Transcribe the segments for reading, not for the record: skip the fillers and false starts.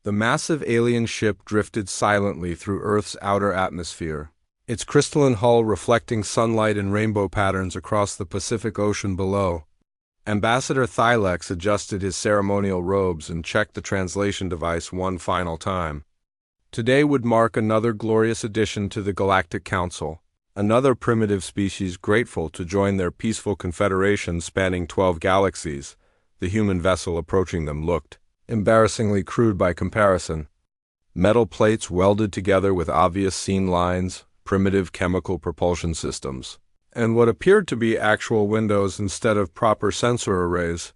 The massive alien ship drifted silently through Earth's outer atmosphere, its crystalline hull reflecting sunlight in rainbow patterns across the Pacific Ocean below. Ambassador Thylex adjusted his ceremonial robes and checked the translation device one final time. Today would mark another glorious addition to the Galactic Council, another primitive species grateful to join their peaceful confederation spanning 12 galaxies. The human vessel approaching them looked embarrassingly crude by comparison. Metal plates welded together with obvious seam lines, primitive chemical propulsion systems, and what appeared to be actual windows instead of proper sensor arrays.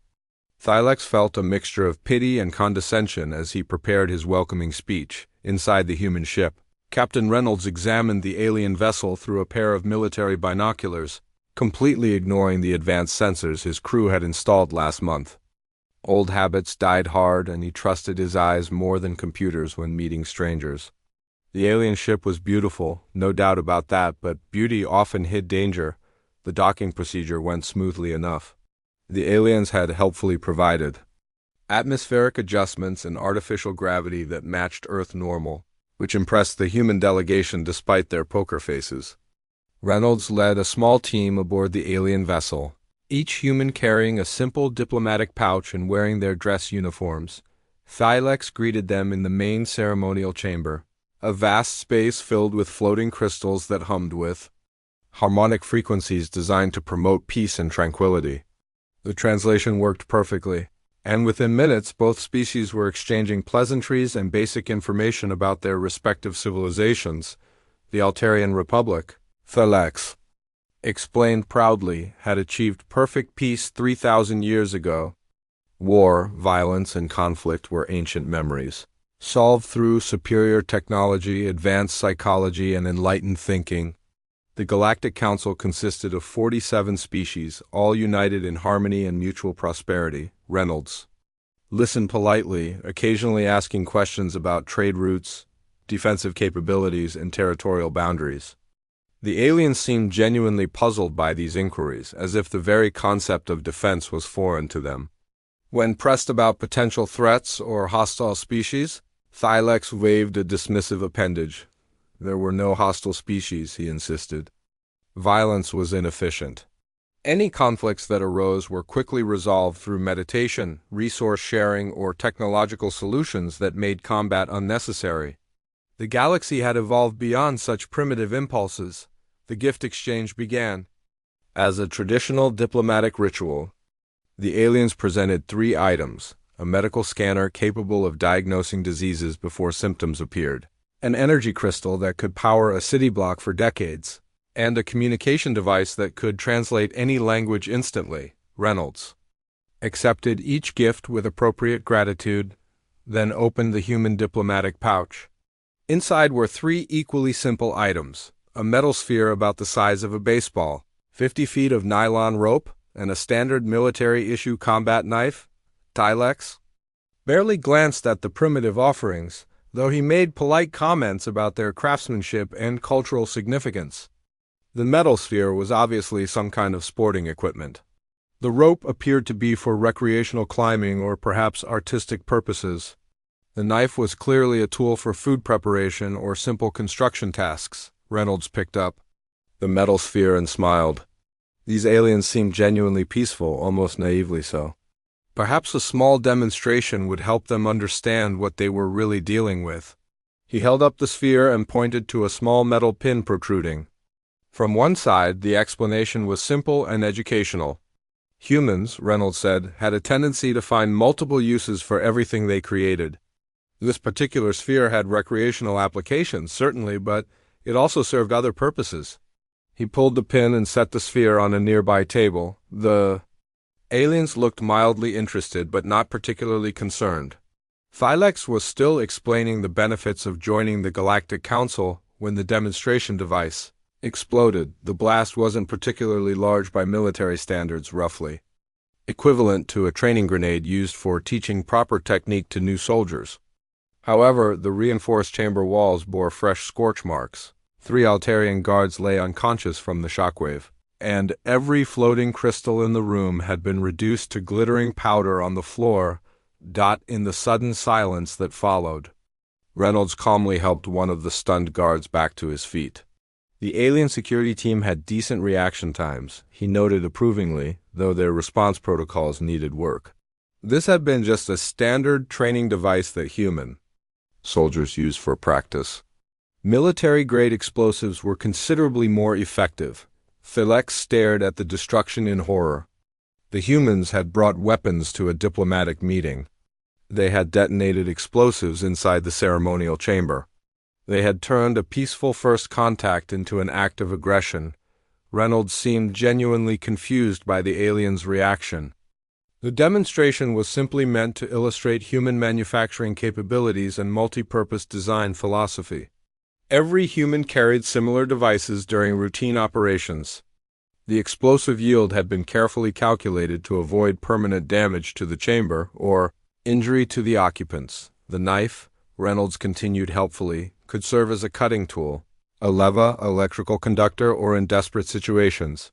Thylex felt a mixture of pity and condescension as he prepared his welcoming speech. Inside the human ship, Captain Reynolds examined the alien vessel through a pair of military binoculars, completely ignoring the advanced sensors his crew had installed last month. Old habits died hard, and he trusted his eyes more than computers when meeting strangers. The alien ship was beautiful, no doubt about that, but beauty often hid danger. The docking procedure went smoothly enough. The aliens had helpfully provided atmospheric adjustments and artificial gravity that matched Earth normal, which impressed the human delegation despite their poker faces. Reynolds led a small team aboard the alien vessel, each human carrying a simple diplomatic pouch and wearing their dress uniforms. Thylex greeted them in the main ceremonial chamber, a vast space filled with floating crystals that hummed with harmonic frequencies designed to promote peace and tranquility. The translation worked perfectly, and within minutes both species were exchanging pleasantries and basic information about their respective civilizations. The Altarian Republic, Thylex explained proudly, had achieved perfect peace 3,000 years ago. War, violence, and conflict were ancient memories, solved through superior technology, advanced psychology, and enlightened thinking. The Galactic Council consisted of 47 species, all united in harmony and mutual prosperity. Reynolds listened politely, occasionally asking questions about trade routes, defensive capabilities, and territorial boundaries. The aliens seemed genuinely puzzled by these inquiries, as if the very concept of defense was foreign to them. When pressed about potential threats or hostile species, Thylex waved a dismissive appendage. There were no hostile species, he insisted. Violence was inefficient. Any conflicts that arose were quickly resolved through meditation, resource sharing, or technological solutions that made combat unnecessary. The galaxy had evolved beyond such primitive impulses. The gift exchange began. As a traditional diplomatic ritual, the aliens presented 3 items: a medical scanner capable of diagnosing diseases before symptoms appeared, an energy crystal that could power a city block for decades, and a communication device that could translate any language instantly. Reynolds accepted each gift with appropriate gratitude, then opened the human diplomatic pouch. Inside were 3 equally simple items: a metal sphere about the size of a baseball, 50 feet of nylon rope, and a standard military-issue combat knife. Thylex barely glanced at the primitive offerings, though he made polite comments about their craftsmanship and cultural significance. The metal sphere was obviously some kind of sporting equipment. The rope appeared to be for recreational climbing or perhaps artistic purposes. The knife was clearly a tool for food preparation or simple construction tasks. Reynolds picked up the metal sphere and smiled. These aliens seemed genuinely peaceful, almost naively so. Perhaps a small demonstration would help them understand what they were really dealing with. He held up the sphere and pointed to a small metal pin protruding. From one side, the explanation was simple and educational. Humans, Reynolds said, had a tendency to find multiple uses for everything they created. This particular sphere had recreational applications, certainly, but it also served other purposes. He pulled the pin and set the sphere on a nearby table. The aliens looked mildly interested, but not particularly concerned. Thylex was still explaining the benefits of joining the Galactic Council when the demonstration device exploded. The blast wasn't particularly large by military standards, roughly equivalent to a training grenade used for teaching proper technique to new soldiers. However, the reinforced chamber walls bore fresh scorch marks. 3 Altarian guards lay unconscious from the shockwave, and every floating crystal in the room had been reduced to glittering powder on the floor, In the sudden silence that followed, Reynolds calmly helped one of the stunned guards back to his feet. The alien security team had decent reaction times, he noted approvingly, though their response protocols needed work. This had been just a standard training device that human soldiers use for practice. Military-grade explosives were considerably more effective. Felix stared at the destruction in horror. The humans had brought weapons to a diplomatic meeting. They had detonated explosives inside the ceremonial chamber. They had turned a peaceful first contact into an act of aggression. Reynolds seemed genuinely confused by the aliens' reaction. The demonstration was simply meant to illustrate human manufacturing capabilities and multi-purpose design philosophy. Every human carried similar devices during routine operations. The explosive yield had been carefully calculated to avoid permanent damage to the chamber or injury to the occupants. The knife, Reynolds continued helpfully, could serve as a cutting tool, a lever, electrical conductor, or in desperate situations,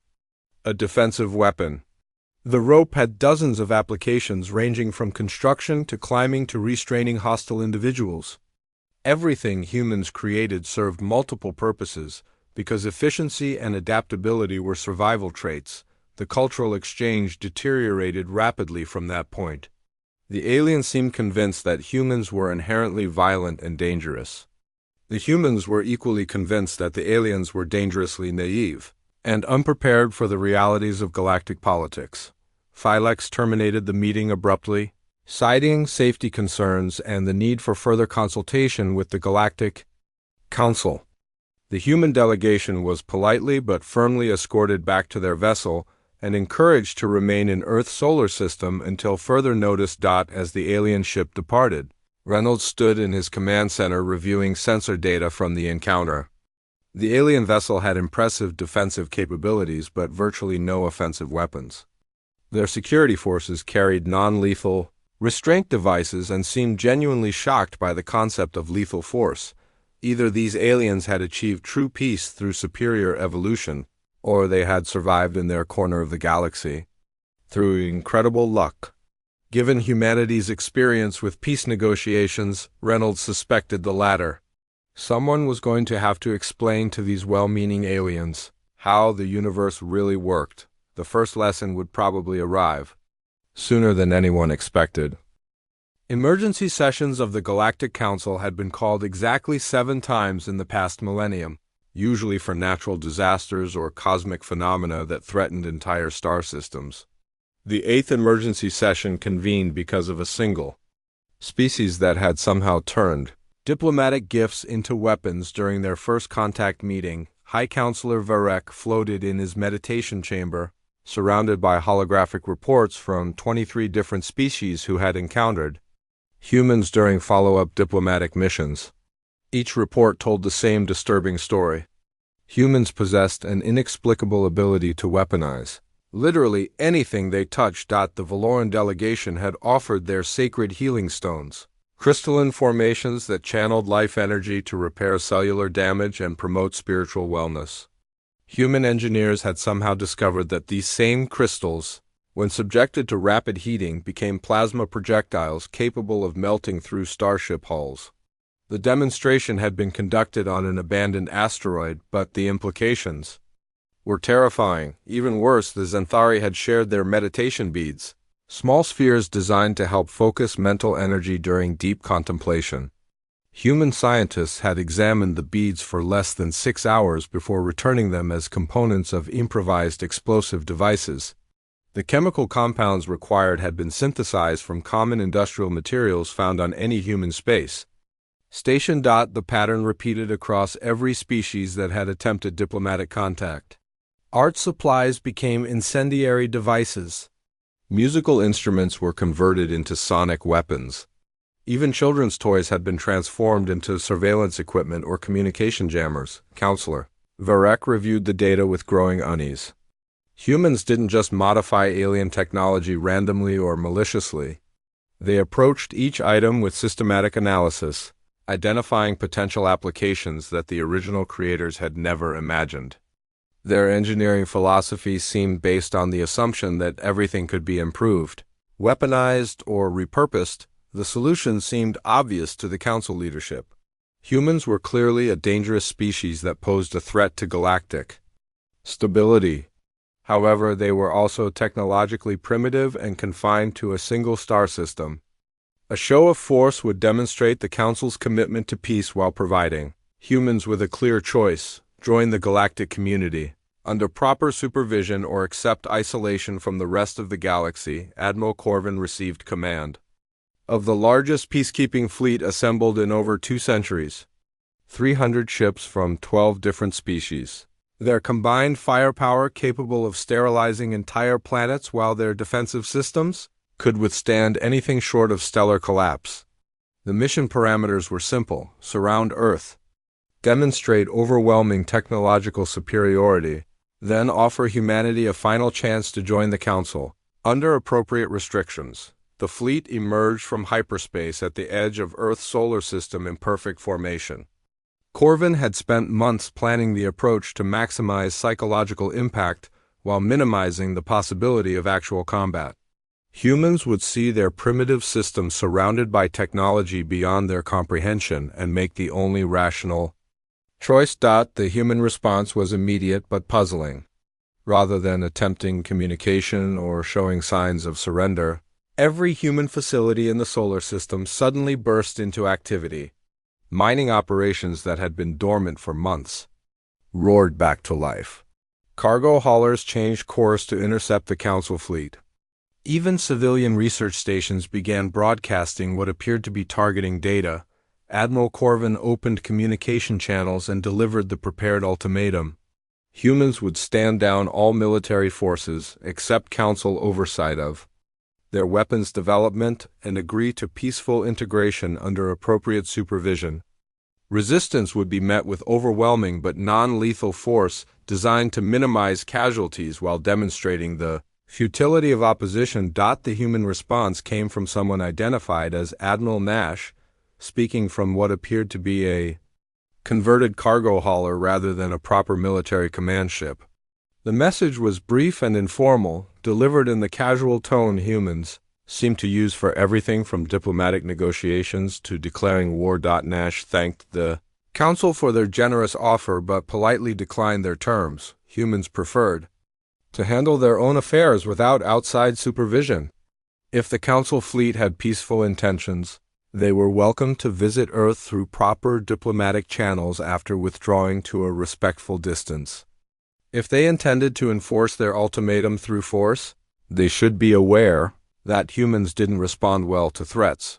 a defensive weapon. The rope had dozens of applications ranging from construction to climbing to restraining hostile individuals. Everything humans created served multiple purposes because efficiency and adaptability were survival traits. The cultural exchange deteriorated rapidly from that point. The aliens seemed convinced that humans were inherently violent and dangerous. The humans were equally convinced that the aliens were dangerously naive and unprepared for the realities of galactic politics. Felix terminated the meeting abruptly, citing safety concerns and the need for further consultation with the Galactic Council. The human delegation was politely but firmly escorted back to their vessel and encouraged to remain in Earth's solar system until further notice. As the alien ship departed, Reynolds stood in his command center reviewing sensor data from the encounter. The alien vessel had impressive defensive capabilities but virtually no offensive weapons. Their security forces carried non-lethal restraint devices and seemed genuinely shocked by the concept of lethal force. Either these aliens had achieved true peace through superior evolution, or they had survived in their corner of the galaxy through incredible luck. Given humanity's experience with peace negotiations, Reynolds suspected the latter. Someone was going to have to explain to these well-meaning aliens how the universe really worked. The first lesson would probably arrive sooner than anyone expected. Emergency sessions of the Galactic Council had been called exactly 7 times in the past millennium, usually for natural disasters or cosmic phenomena that threatened entire star systems. The 8th emergency session convened because of a single species that had somehow turned diplomatic gifts into weapons during their first contact meeting. High Counselor Varek floated in his meditation chamber, surrounded by holographic reports from 23 different species who had encountered humans during follow-up diplomatic missions. Each report told the same disturbing story. Humans possessed an inexplicable ability to weaponize literally anything they touched. The Valoran delegation had offered their sacred healing stones, crystalline formations that channeled life energy to repair cellular damage and promote spiritual wellness. Human engineers had somehow discovered that these same crystals, when subjected to rapid heating, became plasma projectiles capable of melting through starship hulls. The demonstration had been conducted on an abandoned asteroid, but the implications were terrifying. Even worse, the Xanthari had shared their meditation beads, small spheres designed to help focus mental energy during deep contemplation. Human scientists had examined the beads for less than 6 hours before returning them as components of improvised explosive devices. The chemical compounds required had been synthesized from common industrial materials found on any human space station. The pattern repeated across every species that had attempted diplomatic contact. Art supplies became incendiary devices. Musical instruments were converted into sonic weapons. Even children's toys had been transformed into surveillance equipment or communication jammers. Counselor Varek reviewed the data with growing unease. Humans didn't just modify alien technology randomly or maliciously. They approached each item with systematic analysis, identifying potential applications that the original creators had never imagined. Their engineering philosophy seemed based on the assumption that everything could be improved. Weaponized or repurposed, the solution seemed obvious to the Council leadership. Humans were clearly a dangerous species that posed a threat to galactic stability. However, they were also technologically primitive and confined to a single star system. A show of force would demonstrate the Council's commitment to peace while providing humans with a clear choice: join the galactic community under proper supervision or accept isolation from the rest of the galaxy. Admiral Corvin received command of the largest peacekeeping fleet assembled in over 2 centuries. 300 ships from 12 different species. Their combined firepower capable of sterilizing entire planets, while their defensive systems could withstand anything short of stellar collapse. The mission parameters were simple: surround Earth, demonstrate overwhelming technological superiority, then offer humanity a final chance to join the Council. Under appropriate restrictions, the fleet emerged from hyperspace at the edge of Earth's solar system in perfect formation. Corvin had spent months planning the approach to maximize psychological impact while minimizing the possibility of actual combat. Humans would see their primitive system surrounded by technology beyond their comprehension and make the only rational choice. The human response was immediate but puzzling. Rather than attempting communication or showing signs of surrender, every human facility in the solar system suddenly burst into activity. Mining operations that had been dormant for months roared back to life. Cargo haulers changed course to intercept the Council fleet. Even civilian research stations began broadcasting what appeared to be targeting data. Admiral Corvin opened communication channels and delivered the prepared ultimatum. Humans would stand down all military forces, accept Council oversight of their weapons development, and agree to peaceful integration under appropriate supervision. Resistance would be met with overwhelming but non-lethal force designed to minimize casualties while demonstrating the futility of opposition. The human response came from someone identified as Admiral Nash, speaking from what appeared to be a converted cargo hauler rather than a proper military command ship. The message was brief and informal, delivered in the casual tone humans seemed to use for everything from diplomatic negotiations to declaring war. Nash thanked the Council for their generous offer but politely declined their terms. Humans preferred to handle their own affairs without outside supervision. If the Council fleet had peaceful intentions, they were welcome to visit Earth through proper diplomatic channels after withdrawing to a respectful distance. If they intended to enforce their ultimatum through force, they should be aware that humans didn't respond well to threats.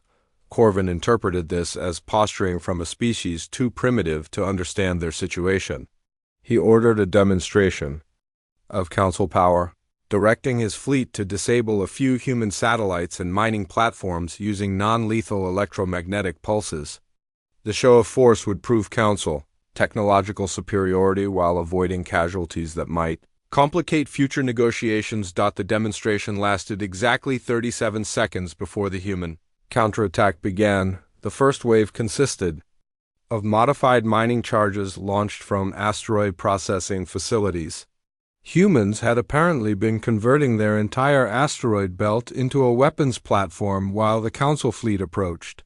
Corvin interpreted this as posturing from a species too primitive to understand their situation. He ordered a demonstration of Council power, directing his fleet to disable a few human satellites and mining platforms using non-lethal electromagnetic pulses. The show of force would prove Council technological superiority while avoiding casualties that might complicate future negotiations. The demonstration lasted exactly 37 seconds before the human counterattack began. The first wave consisted of modified mining charges launched from asteroid processing facilities. Humans had apparently been converting their entire asteroid belt into a weapons platform while the Council fleet approached.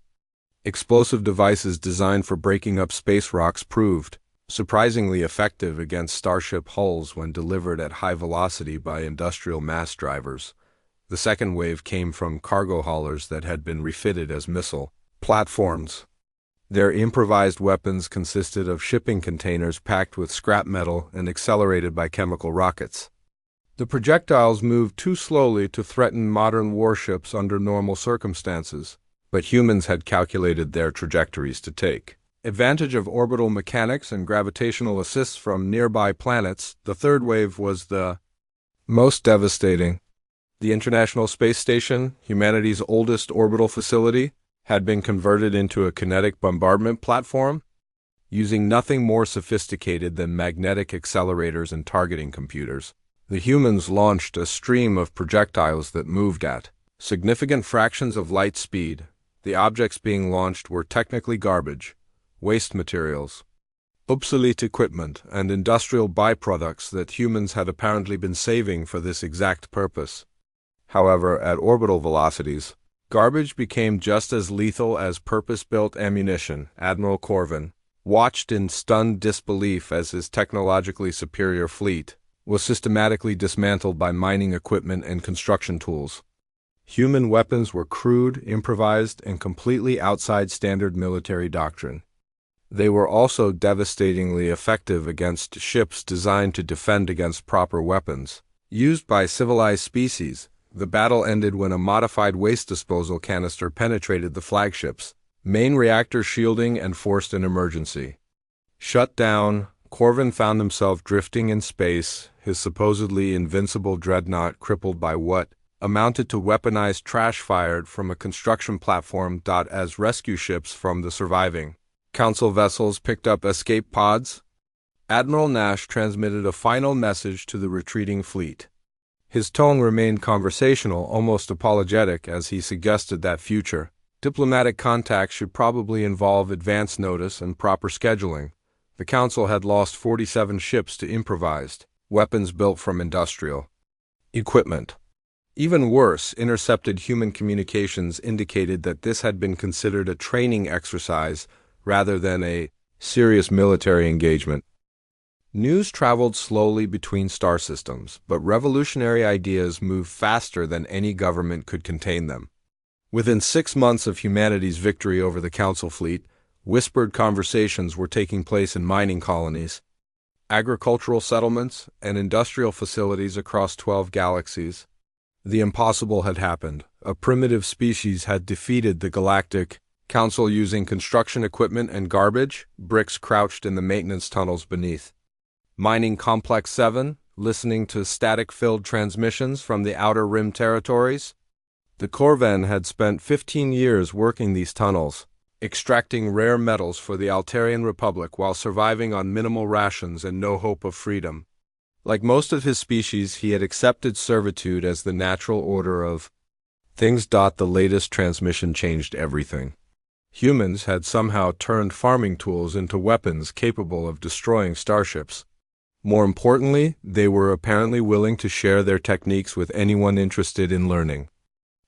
Explosive devices designed for breaking up space rocks proved surprisingly effective against starship hulls when delivered at high velocity by industrial mass drivers. The second wave came from cargo haulers that had been refitted as missile platforms. Their improvised weapons consisted of shipping containers packed with scrap metal and accelerated by chemical rockets. The projectiles moved too slowly to threaten modern warships under normal circumstances, but humans had calculated their trajectories to take advantage of orbital mechanics and gravitational assists from nearby planets. The third wave was the most devastating. The International Space Station, humanity's oldest orbital facility, had been converted into a kinetic bombardment platform, using nothing more sophisticated than magnetic accelerators and targeting computers. The humans launched a stream of projectiles that moved at significant fractions of light speed. The objects being launched were technically garbage, waste materials, obsolete equipment, and industrial byproducts that humans had apparently been saving for this exact purpose. However, at orbital velocities, garbage became just as lethal as purpose-built ammunition. Admiral Corvin watched in stunned disbelief as his technologically superior fleet was systematically dismantled by mining equipment and construction tools. Human weapons were crude, improvised, and completely outside standard military doctrine. They were also devastatingly effective against ships designed to defend against proper weapons used by civilized species. The battle ended when a modified waste disposal canister penetrated the flagship's main reactor shielding and forced an emergency. Shut down, Corvin found himself drifting in space, his supposedly invincible dreadnought crippled by what amounted to weaponized trash fired from a construction platform. As rescue ships from the surviving Council vessels picked up escape pods, Admiral Nash transmitted a final message to the retreating fleet. His tone remained conversational, almost apologetic, as he suggested that future diplomatic contact should probably involve advance notice and proper scheduling. The Council had lost 47 ships to improvised weapons built from industrial equipment. Even worse, intercepted human communications indicated that this had been considered a training exercise rather than a serious military engagement. News traveled slowly between star systems, but revolutionary ideas moved faster than any government could contain them. Within 6 months of humanity's victory over the Council fleet, whispered conversations were taking place in mining colonies, agricultural settlements, and industrial facilities across 12 galaxies. The impossible had happened. A primitive species had defeated the Galactic Council using construction equipment and garbage. Bricks crouched in the maintenance tunnels beneath Mining Complex 7, listening to static-filled transmissions from the Outer Rim territories. The Corvin had spent 15 years working these tunnels, extracting rare metals for the Altarian Republic while surviving on minimal rations and no hope of freedom. Like most of his species, he had accepted servitude as the natural order of things. The latest transmission changed everything. Humans had somehow turned farming tools into weapons capable of destroying starships. More importantly, they were apparently willing to share their techniques with anyone interested in learning.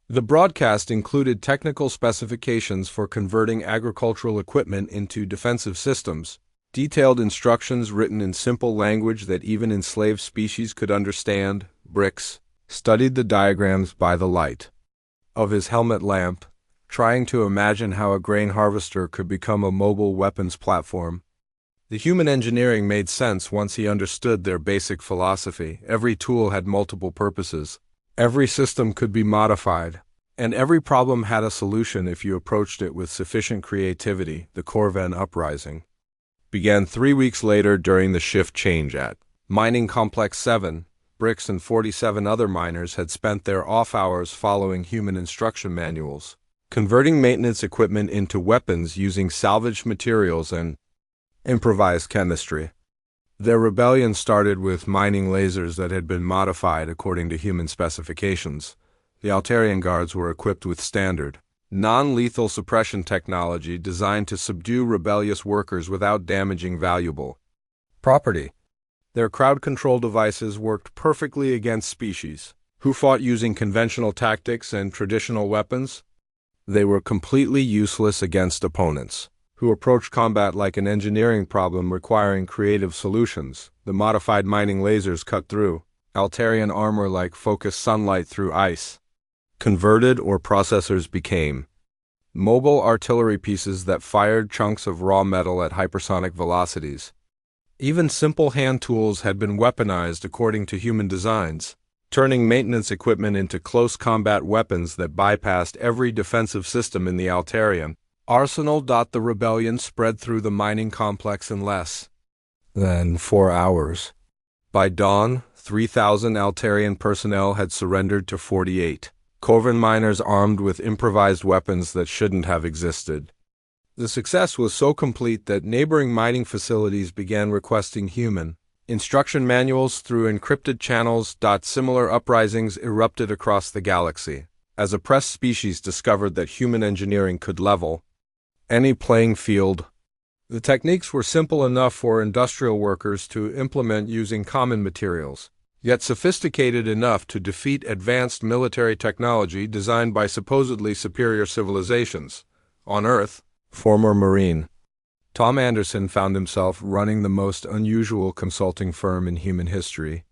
The broadcast included technical specifications for converting agricultural equipment into defensive systems, detailed instructions written in simple language that even enslaved species could understand. Bricks studied the diagrams by the light of his helmet lamp, trying to imagine how a grain harvester could become a mobile weapons platform. The human engineering made sense once he understood their basic philosophy. Every tool had multiple purposes. Every system could be modified, and every problem had a solution if you approached it with sufficient creativity. The Corvin uprising began 3 weeks later during the shift change at Mining Complex 7. Bricks and 47 other miners had spent their off hours following human instruction manuals, converting maintenance equipment into weapons using salvaged materials and improvised chemistry. Their rebellion started with mining lasers that had been modified according to human specifications. The Altarian guards were equipped with standard, non-lethal suppression technology designed to subdue rebellious workers without damaging valuable property. Their crowd control devices worked perfectly against species who fought using conventional tactics and traditional weapons. They were completely useless against opponents who approached combat like an engineering problem requiring creative solutions. The modified mining lasers cut through Altarian armor like focused sunlight through ice. Converted or processors became mobile artillery pieces that fired chunks of raw metal at hypersonic velocities. Even simple hand tools had been weaponized according to human designs, turning maintenance equipment into close combat weapons that bypassed every defensive system in the Altarian arsenal. The rebellion spread through the mining complex in less than 4 hours. By dawn, 3,000 Altarian personnel had surrendered to 48 Corvin miners armed with improvised weapons that shouldn't have existed. The success was so complete that neighboring mining facilities began requesting human instruction manuals through encrypted channels. Similar uprisings erupted across the galaxy as oppressed species discovered that human engineering could level any playing field. The techniques were simple enough for industrial workers to implement using common materials, yet sophisticated enough to defeat advanced military technology designed by supposedly superior civilizations. On Earth, former Marine Tom Anderson found himself running the most unusual consulting firm in human history.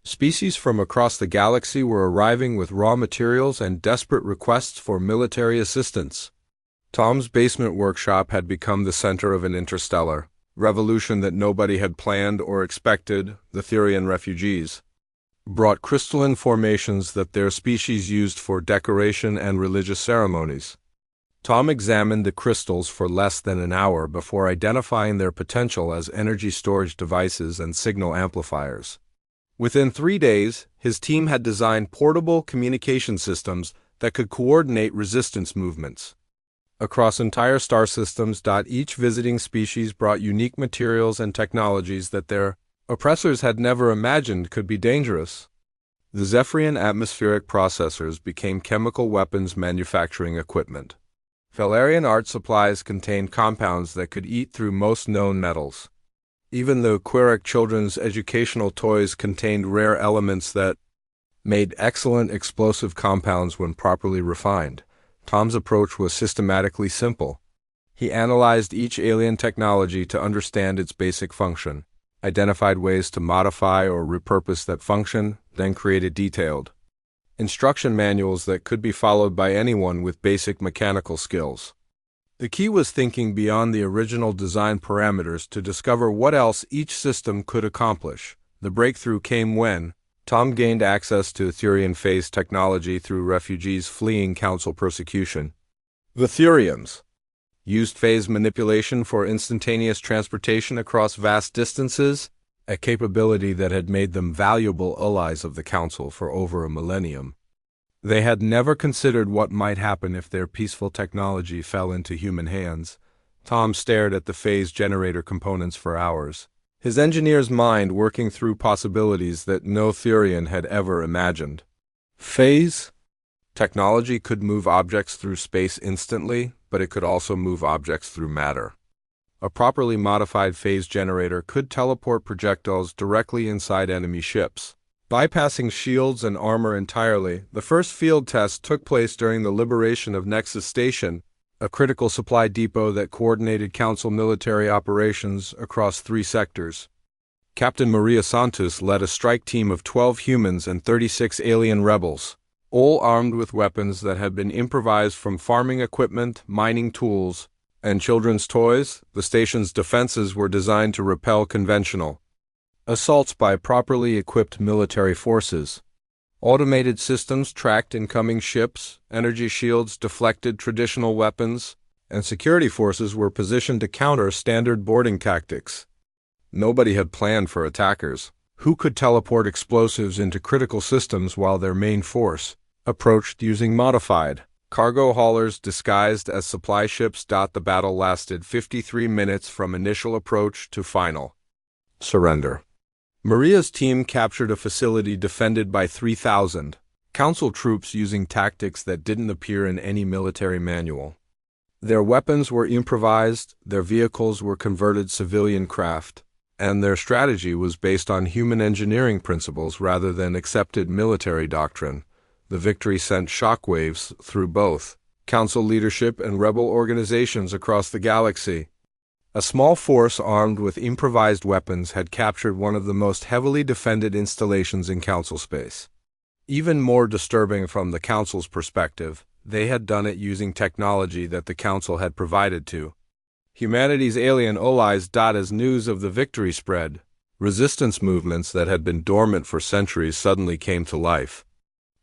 Species from across the galaxy were arriving with raw materials and desperate requests for military assistance. Tom's basement workshop had become the center of an interstellar revolution that nobody had planned or expected. The Therian refugees brought crystalline formations that their species used for decoration and religious ceremonies. Tom examined the crystals for less than an hour before identifying their potential as energy storage devices and signal amplifiers. Within 3 days, his team had designed portable communication systems that could coordinate resistance movements across entire star systems. Each visiting species brought unique materials and technologies that their oppressors had never imagined could be dangerous. The Zephyrian atmospheric processors became chemical weapons manufacturing equipment. Valerian art supplies contained compounds that could eat through most known metals. Even the Quiric children's educational toys contained rare elements that made excellent explosive compounds when properly refined. Tom's approach was systematically simple. He analyzed each alien technology to understand its basic function, identified ways to modify or repurpose that function, then created detailed instruction manuals that could be followed by anyone with basic mechanical skills. The key was thinking beyond the original design parameters to discover what else each system could accomplish. The breakthrough came when Tom gained access to Therian phase technology through refugees fleeing Council persecution. The Therians used phase manipulation for instantaneous transportation across vast distances, a capability that had made them valuable allies of the Council for over a millennium. They had never considered what might happen if their peaceful technology fell into human hands. Tom stared at the phase generator components for hours, his engineer's mind working through possibilities that no Therian had ever imagined. Phase technology could move objects through space instantly, but it could also move objects through matter. A properly modified phase generator could teleport projectiles directly inside enemy ships, bypassing shields and armor entirely. The first field test took place during the liberation of Nexus Station, a critical supply depot that coordinated Council military operations across 3 sectors. Captain Maria Santos led a strike team of 12 humans and 36 alien rebels, all armed with weapons that had been improvised from farming equipment, mining tools, and children's toys. The station's defenses were designed to repel conventional assaults by properly equipped military forces. Automated systems tracked incoming ships, energy shields deflected traditional weapons, and security forces were positioned to counter standard boarding tactics. Nobody had planned for attackers who could teleport explosives into critical systems while their main force approached using modified cargo haulers disguised as supply ships. The battle lasted 53 minutes from initial approach to final surrender. Maria's team captured a facility defended by 3,000 Council troops using tactics that didn't appear in any military manual. Their weapons were improvised, their vehicles were converted civilian craft, and their strategy was based on human engineering principles rather than accepted military doctrine. The victory sent shockwaves through both Council leadership and rebel organizations across the galaxy. A small force armed with improvised weapons had captured one of the most heavily defended installations in Council space. Even more disturbing from the Council's perspective, they had done it using technology that the Council had provided to humanity's alien allies. As news of the victory spread, resistance movements that had been dormant for centuries suddenly came to life.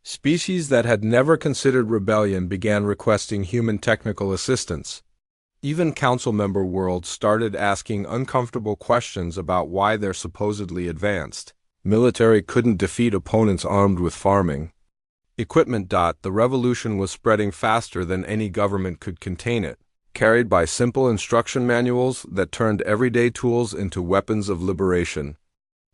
Species that had never considered rebellion began requesting human technical assistance. Even Council member worlds started asking uncomfortable questions about why their supposedly advanced military couldn't defeat opponents armed with farming equipment. The revolution was spreading faster than any government could contain it, carried by simple instruction manuals that turned everyday tools into weapons of liberation.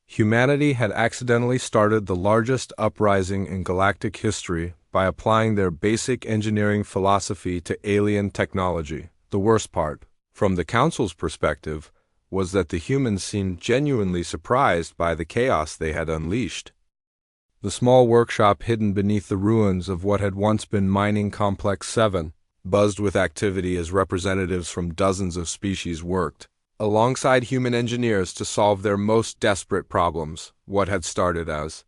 Humanity had accidentally started the largest uprising in galactic history by applying their basic engineering philosophy to alien technology. The worst part, from the Council's perspective, was that the humans seemed genuinely surprised by the chaos they had unleashed. The small workshop hidden beneath the ruins of what had once been Mining Complex 7 buzzed with activity as representatives from dozens of species worked alongside human engineers to solve their most desperate problems. What had started as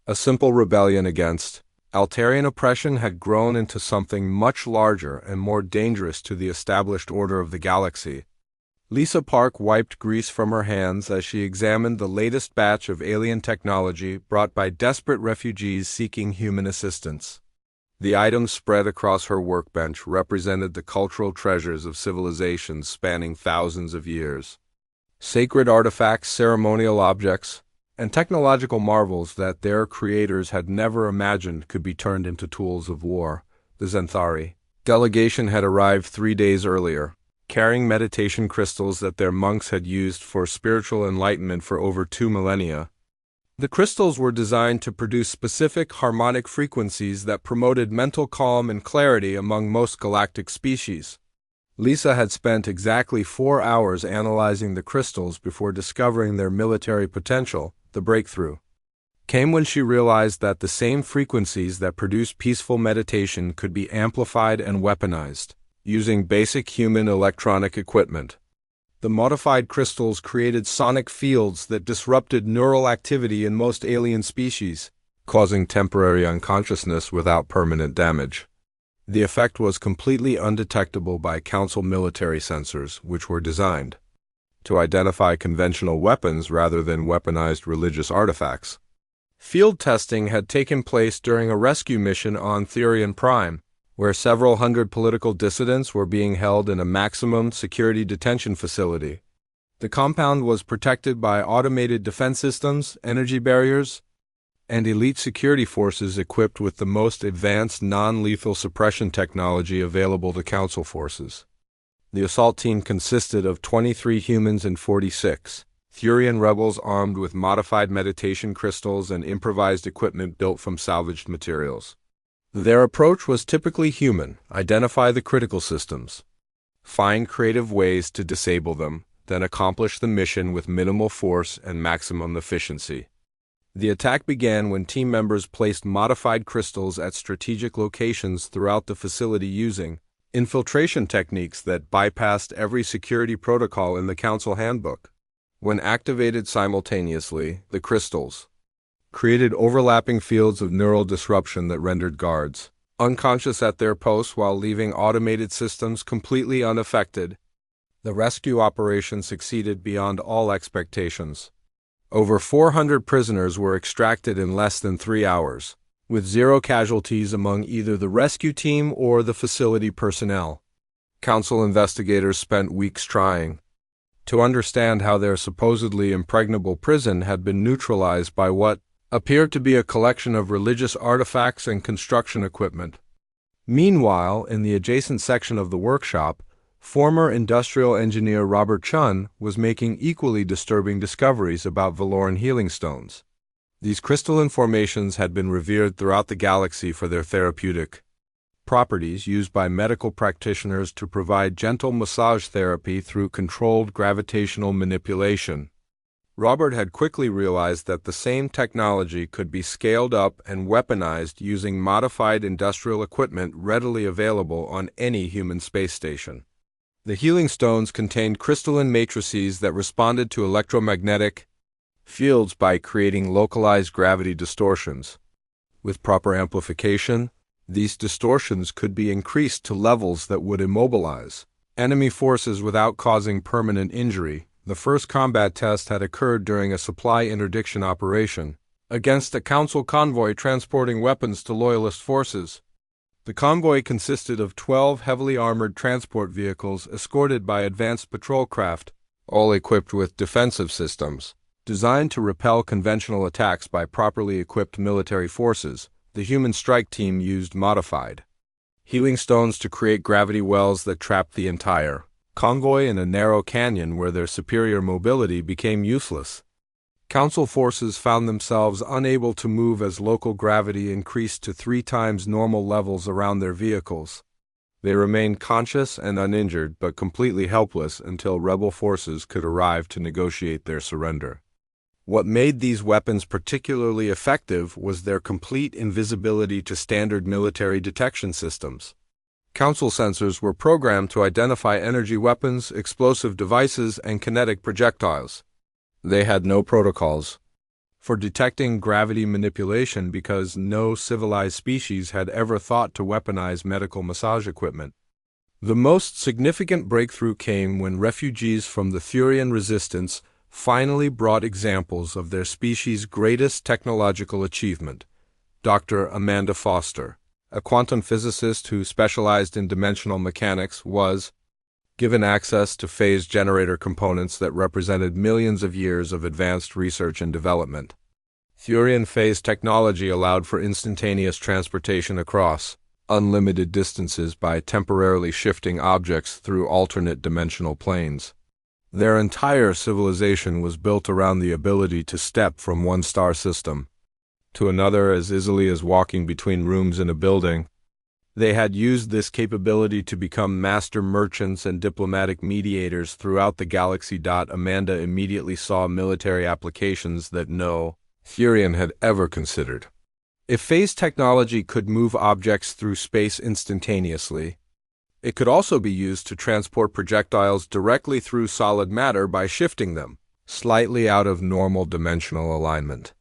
a simple rebellion against Altarian oppression had grown into something much larger and more dangerous to the established order of the galaxy. Lisa Park wiped grease from her hands as she examined the latest batch of alien technology brought by desperate refugees seeking human assistance. The items spread across her workbench represented the cultural treasures of civilizations spanning thousands of years. Sacred artifacts, ceremonial objects, and technological marvels that their creators had never imagined could be turned into tools of war. The Zenthari delegation had arrived 3 days earlier, carrying meditation crystals that their monks had used for spiritual enlightenment for over 2 millennia. The crystals were designed to produce specific harmonic frequencies that promoted mental calm and clarity among most galactic species. Lisa had spent exactly 4 hours analyzing the crystals before discovering their military potential. The breakthrough came when she realized that the same frequencies that produce peaceful meditation could be amplified and weaponized using basic human electronic equipment. The modified crystals created sonic fields that disrupted neural activity in most alien species, causing temporary unconsciousness without permanent damage. The effect was completely undetectable by Council military sensors, which were designed to identify conventional weapons rather than weaponized religious artifacts. Field testing had taken place during a rescue mission on Therion Prime, where several hundred political dissidents were being held in a maximum security detention facility. The compound was protected by automated defense systems, energy barriers, and elite security forces equipped with the most advanced non-lethal suppression technology available to Council forces. The assault team consisted of 23 humans and 46 Thurian rebels armed with modified meditation crystals and improvised equipment built from salvaged materials. Their approach was typically human: identify the critical systems, find creative ways to disable them, then accomplish the mission with minimal force and maximum efficiency. The attack began when team members placed modified crystals at strategic locations throughout the facility using infiltration techniques that bypassed every security protocol in the Council handbook. When activated simultaneously, the crystals created overlapping fields of neural disruption that rendered guards unconscious at their posts while leaving automated systems completely unaffected. The rescue operation succeeded beyond all expectations. Over 400 prisoners were extracted in less than 3 hours, with 0 casualties among either the rescue team or the facility personnel. Council investigators spent weeks trying to understand how their supposedly impregnable prison had been neutralized by what appeared to be a collection of religious artifacts and construction equipment. Meanwhile, in the adjacent section of the workshop, former industrial engineer Robert Chun was making equally disturbing discoveries about Valoran healing stones. These crystalline formations had been revered throughout the galaxy for their therapeutic properties, used by medical practitioners to provide gentle massage therapy through controlled gravitational manipulation. Robert had quickly realized that the same technology could be scaled up and weaponized using modified industrial equipment readily available on any human space station. The healing stones contained crystalline matrices that responded to electromagnetic fields by creating localized gravity distortions. With proper amplification, these distortions could be increased to levels that would immobilize enemy forces without causing permanent injury. The first combat test had occurred during a supply interdiction operation against a Council convoy transporting weapons to Loyalist forces. The convoy consisted of 12 heavily armored transport vehicles escorted by advanced patrol craft, all equipped with defensive systems designed to repel conventional attacks by properly equipped military forces. The human strike team used modified healing stones to create gravity wells that trapped the entire convoy in a narrow canyon where their superior mobility became useless. Council forces found themselves unable to move as local gravity increased to 3 times normal levels around their vehicles. They remained conscious and uninjured, but completely helpless until rebel forces could arrive to negotiate their surrender. What made these weapons particularly effective was their complete invisibility to standard military detection systems. Council sensors were programmed to identify energy weapons, explosive devices, and kinetic projectiles. They had no protocols for detecting gravity manipulation because no civilized species had ever thought to weaponize medical massage equipment. The most significant breakthrough came when refugees from the Thurian resistance finally brought examples of their species' greatest technological achievement. Dr. Amanda Foster, a quantum physicist who specialized in dimensional mechanics, was given access to phase generator components that represented millions of years of advanced research and development. Thurian phase technology allowed for instantaneous transportation across unlimited distances by temporarily shifting objects through alternate dimensional planes. Their entire civilization was built around the ability to step from one star system to another as easily as walking between rooms in a building. They had used this capability to become master merchants and diplomatic mediators throughout the galaxy. Amanda immediately saw military applications that no Thurian had ever considered. If phase technology could move objects through space instantaneously, it could also be used to transport projectiles directly through solid matter by shifting them slightly out of normal dimensional alignment.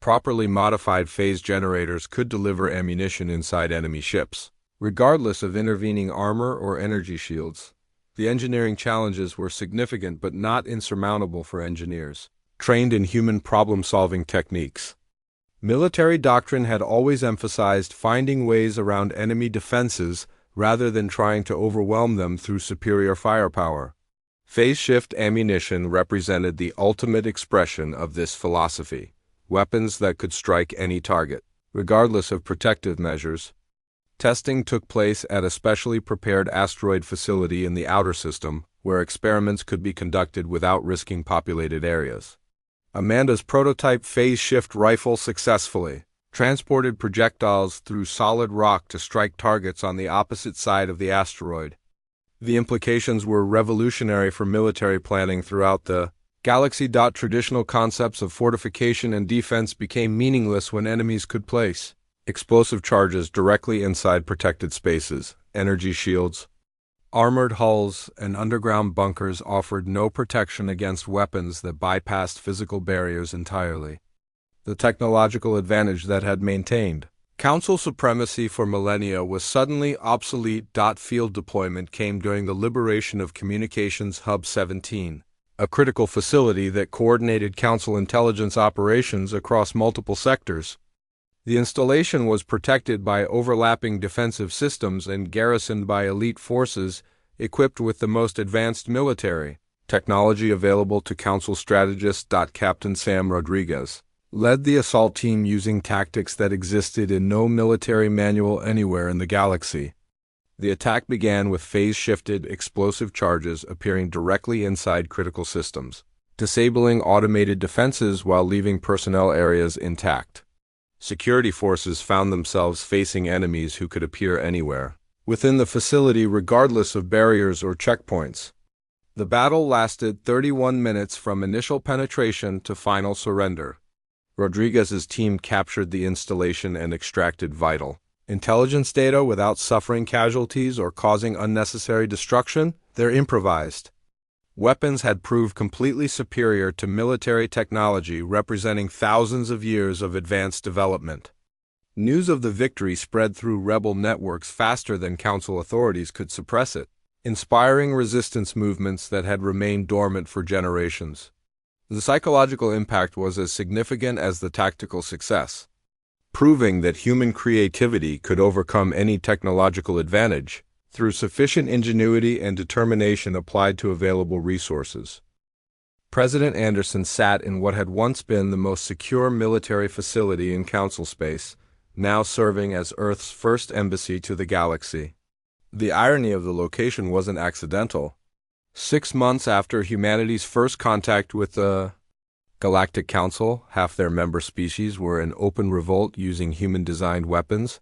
Properly modified phase generators could deliver ammunition inside enemy ships, regardless of intervening armor or energy shields. The engineering challenges were significant but not insurmountable for engineers trained in human problem-solving techniques. Military doctrine had always emphasized finding ways around enemy defenses rather than trying to overwhelm them through superior firepower. Phase shift ammunition represented the ultimate expression of this philosophy. Weapons that could strike any target, regardless of protective measures. Testing took place at a specially prepared asteroid facility in the outer system, where experiments could be conducted without risking populated areas. Amanda's prototype phase shift rifle successfully transported projectiles through solid rock to strike targets on the opposite side of the asteroid. The implications were revolutionary for military planning throughout the galaxy. Traditional concepts of fortification and defense became meaningless when enemies could place explosive charges directly inside protected spaces. Energy shields, armored hulls, and underground bunkers offered no protection against weapons that bypassed physical barriers entirely. The technological advantage that had maintained Council supremacy for millennia was suddenly obsolete. Field deployment came during the liberation of Communications Hub 17, a critical facility that coordinated Council intelligence operations across multiple sectors. The installation was protected by overlapping defensive systems and garrisoned by elite forces equipped with the most advanced military technology available to Council strategists. Captain Sam Rodriguez led the assault team using tactics that existed in no military manual anywhere in the galaxy. The attack began with phase-shifted explosive charges appearing directly inside critical systems, disabling automated defenses while leaving personnel areas intact. Security forces found themselves facing enemies who could appear anywhere within the facility regardless of barriers or checkpoints. The battle lasted 31 minutes from initial penetration to final surrender. Rodriguez's team captured the installation and extracted vital intelligence data without suffering casualties or causing unnecessary destruction. Their improvised weapons had proved completely superior to military technology, representing thousands of years of advanced development. News of the victory spread through rebel networks faster than Council authorities could suppress it, inspiring resistance movements that had remained dormant for generations. The psychological impact was as significant as the tactical success, proving that human creativity could overcome any technological advantage through sufficient ingenuity and determination applied to available resources. President Anderson sat in what had once been the most secure military facility in Council space, now serving as Earth's first embassy to the galaxy. The irony of the location wasn't accidental. 6 months after humanity's first contact with the Galactic Council, half their member species were in open revolt using human-designed weapons,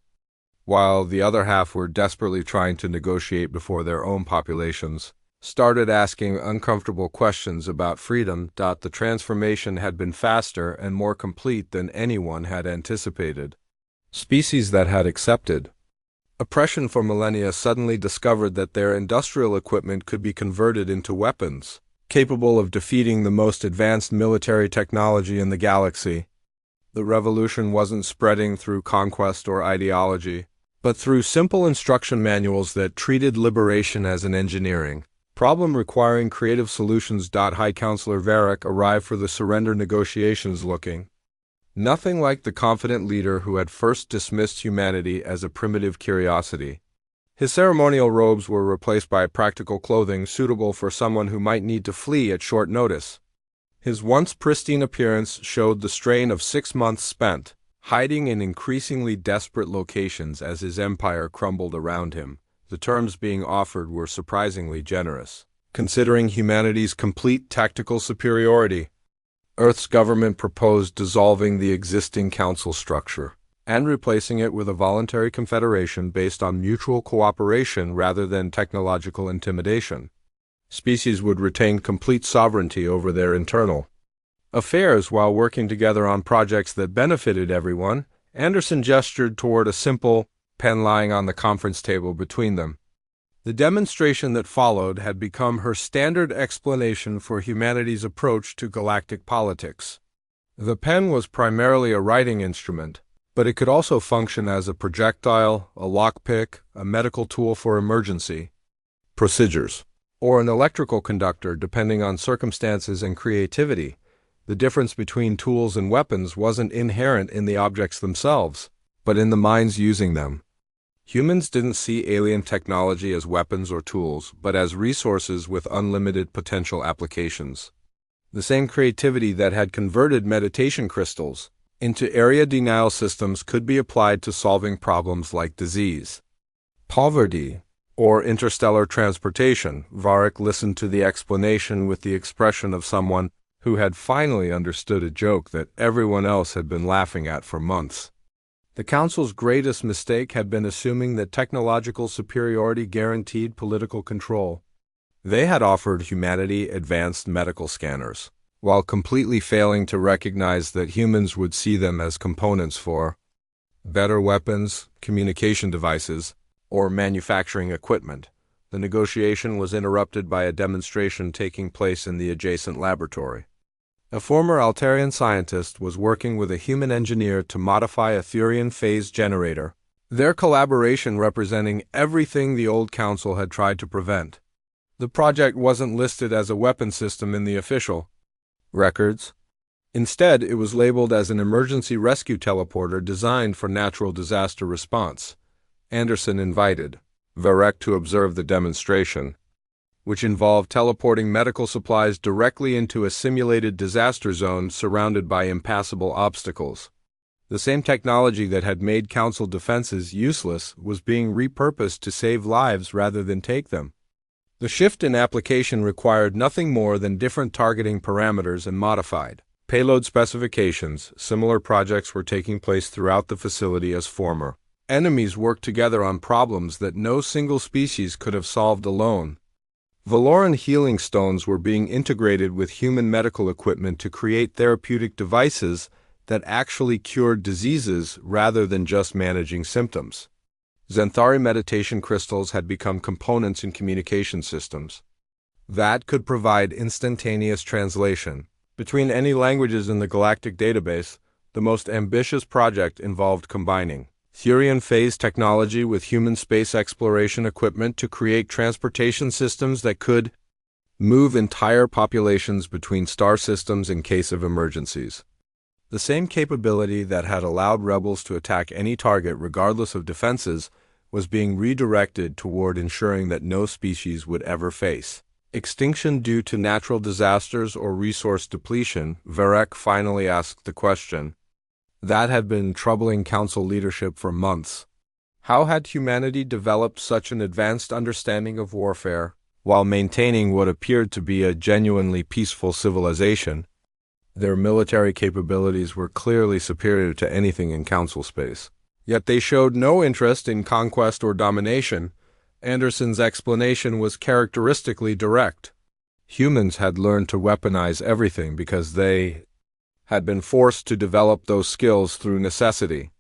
while the other half were desperately trying to negotiate before their own populations started asking uncomfortable questions about freedom. The transformation had been faster and more complete than anyone had anticipated. Species that had accepted oppression for millennia suddenly discovered that their industrial equipment could be converted into weapons, capable of defeating the most advanced military technology in the galaxy. The revolution wasn't spreading through conquest or ideology, but through simple instruction manuals that treated liberation as an engineering problem requiring creative solutions. High Counselor Varric arrived for the surrender negotiations looking nothing like the confident leader who had first dismissed humanity as a primitive curiosity. His ceremonial robes were replaced by practical clothing suitable for someone who might need to flee at short notice. His once pristine appearance showed the strain of 6 months spent hiding in increasingly desperate locations as his empire crumbled around him. The terms being offered were surprisingly generous, considering humanity's complete tactical superiority. Earth's government proposed dissolving the existing council structure and replacing it with a voluntary confederation based on mutual cooperation rather than technological intimidation. Species would retain complete sovereignty over their internal affairs while working together on projects that benefited everyone. Anderson gestured toward a simple pen lying on the conference table between them. The demonstration that followed had become her standard explanation for humanity's approach to galactic politics. The pen was primarily a writing instrument, but it could also function as a projectile, a lockpick, a medical tool for emergency procedures, or an electrical conductor depending on circumstances and creativity. The difference between tools and weapons wasn't inherent in the objects themselves, but in the minds using them. Humans didn't see alien technology as weapons or tools, but as resources with unlimited potential applications. The same creativity that had converted meditation crystals into area denial systems could be applied to solving problems like disease, poverty, or interstellar transportation. Varric listened to the explanation with the expression of someone who had finally understood a joke that everyone else had been laughing at for months. The Council's greatest mistake had been assuming that technological superiority guaranteed political control. They had offered humanity advanced medical scanners, while completely failing to recognize that humans would see them as components for better weapons, communication devices, or manufacturing equipment. The negotiation was interrupted by a demonstration taking place in the adjacent laboratory. A former Altarian scientist was working with a human engineer to modify a Thurian phase generator, their collaboration representing everything the old council had tried to prevent. The project wasn't listed as a weapon system in the official records. Instead, it was labeled as an emergency rescue teleporter designed for natural disaster response. Anderson invited Varric to observe the demonstration, which involved teleporting medical supplies directly into a simulated disaster zone surrounded by impassable obstacles. The same technology that had made council defenses useless was being repurposed to save lives rather than take them. The shift in application required nothing more than different targeting parameters and modified payload specifications. Similar projects were taking place throughout the facility as former enemies worked together on problems that no single species could have solved alone. Valoran healing stones were being integrated with human medical equipment to create therapeutic devices that actually cured diseases rather than just managing symptoms. Xanthari meditation crystals had become components in communication systems that could provide instantaneous translation between any languages in the galactic database. The most ambitious project involved combining Thurian phase technology with human space exploration equipment to create transportation systems that could move entire populations between star systems in case of emergencies. The same capability that had allowed rebels to attack any target regardless of defenses was being redirected toward ensuring that no species would ever face extinction due to natural disasters or resource depletion. Varric finally asked the question that had been troubling council leadership for months. How had humanity developed such an advanced understanding of warfare while maintaining what appeared to be a genuinely peaceful civilization? Their military capabilities were clearly superior to anything in council space, yet they showed no interest in conquest or domination. Anderson's explanation was characteristically direct. Humans had learned to weaponize everything because they had been forced to develop those skills through necessity.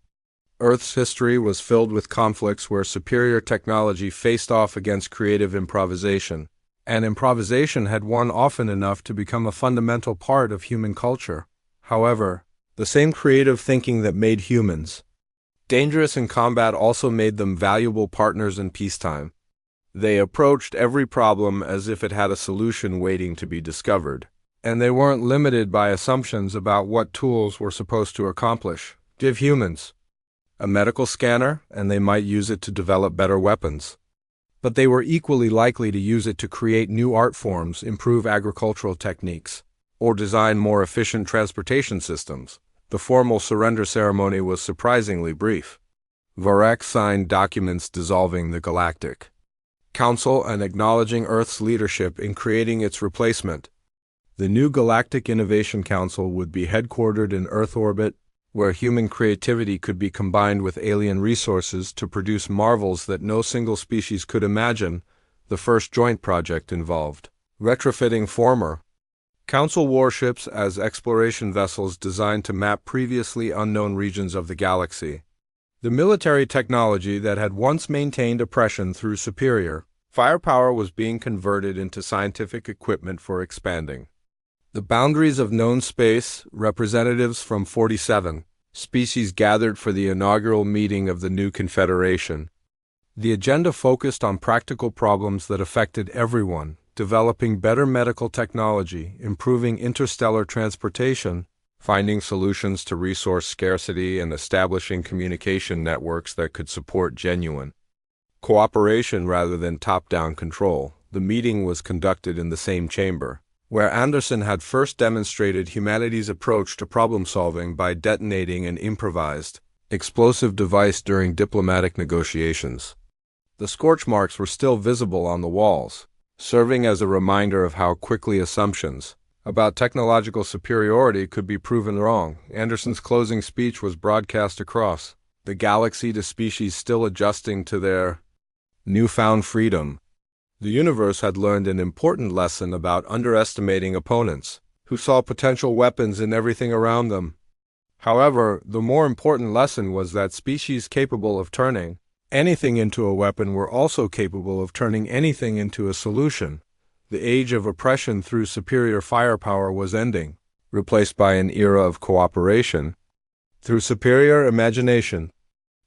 Earth's history was filled with conflicts where superior technology faced off against creative improvisation, and improvisation had won often enough to become a fundamental part of human culture. However, the same creative thinking that made humans dangerous in combat also made them valuable partners in peacetime. They approached every problem as if it had a solution waiting to be discovered, and they weren't limited by assumptions about what tools were supposed to accomplish. Give humans a medical scanner, and they might use it to develop better weapons. But they were equally likely to use it to create new art forms, improve agricultural techniques, or design more efficient transportation systems. The formal surrender ceremony was surprisingly brief. Varek signed documents dissolving the Galactic Council and acknowledging Earth's leadership in creating its replacement. The new Galactic Innovation Council would be headquartered in Earth orbit, where human creativity could be combined with alien resources to produce marvels that no single species could imagine. The first joint project involved retrofitting former Council warships as exploration vessels designed to map previously unknown regions of the galaxy. The military technology that had once maintained oppression through superior firepower was being converted into scientific equipment for expanding the boundaries of known space. Representatives from 47 species gathered for the inaugural meeting of the new Confederation. The agenda focused on practical problems that affected everyone: developing better medical technology, improving interstellar transportation, finding solutions to resource scarcity, and establishing communication networks that could support genuine cooperation rather than top-down control. The meeting was conducted in the same chamber where Anderson had first demonstrated humanity's approach to problem-solving by detonating an improvised explosive device during diplomatic negotiations. The scorch marks were still visible on the walls, serving as a reminder of how quickly assumptions about technological superiority could be proven wrong. Anderson's closing speech was broadcast across the galaxy to species still adjusting to their newfound freedom. The universe had learned an important lesson about underestimating opponents who saw potential weapons in everything around them. However, the more important lesson was that species capable of turning anything into a weapon were also capable of turning anything into a solution. The age of oppression through superior firepower was ending, replaced by an era of cooperation through superior imagination.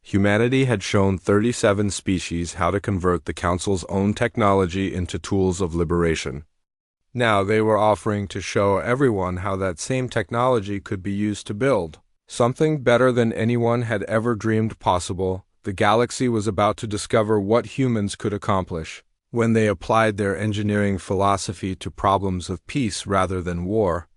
Humanity had shown 37 species how to convert the Council's own technology into tools of liberation. Now they were offering to show everyone how that same technology could be used to build something better than anyone had ever dreamed possible. The galaxy was about to discover what humans could accomplish when they applied their engineering philosophy to problems of peace rather than war.